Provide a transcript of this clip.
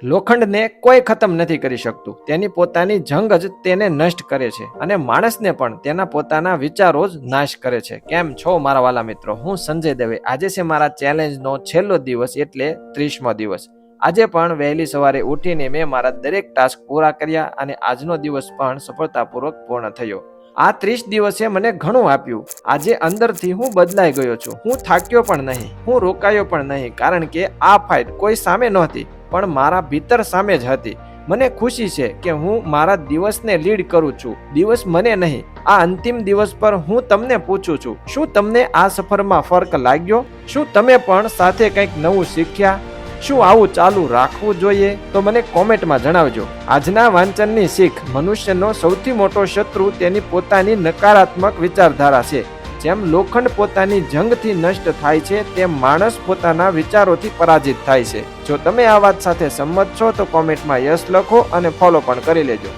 લોખંડને કોઈ ખતમ નથી કરી શકતું, તેની પોતાની જંગ જ તેને નષ્ટ કરે છે અને માણસને પણ તેના પોતાના વિચારો જ નાશ કરે છે. કેમ છો મારા વાલા મિત્રો? હું સંજય દવે. આજે છે મારા ચેલેન્જનો છેલ્લો દિવસ, એટલે 30મો દિવસ. આજે પણ વહેલી સવારે ઉઠીને મેં મારા દરેક ટાસ્ક પૂરા કર્યા અને આજનો દિવસ પણ સફળતાપૂર્વક પૂર્ણ થયો. આ 30 દિવસે મને ઘણું આપ્યું. આજે અંદરથી હું બદલાઈ ગયો છું. હું થાક્યો પણ નહીં, હું રોકાયો પણ નહીં, કારણ કે આ ફાઇટ કોઈ સામે નહોતી, પણ મારા ભીતર સામે જ હતી. મને ખુશી છે કે હું મારા દિવસને લીડ કરું છું, દિવસ મને નહીં. આ અંતિમ દિવસ પર હું તમને પૂછું છું, શું તમને આ સફરમાં ફરક લાગ્યો? શું તમે પણ સાથે કંઈક નવું શીખ્યા? શું આવું ચાલુ રાખવું જોઈએ? તો મને કોમેન્ટમાં જણાવજો. આજના વાંચનની શીખ: મનુષ્યનો સૌથી મોટો શત્રુ તેની પોતાની નકારાત્મક વિચારધારા છે. જેમ લોખંડ પોતાની જંગથી નષ્ટ થાય છે, તેમ માણસ પોતાના વિચારોથી પરાજિત થાય છે. જો તમે આ વાત સાથે સંમત છો તો કોમેન્ટમાં યસ લખો અને ફોલો પણ કરી લેજો.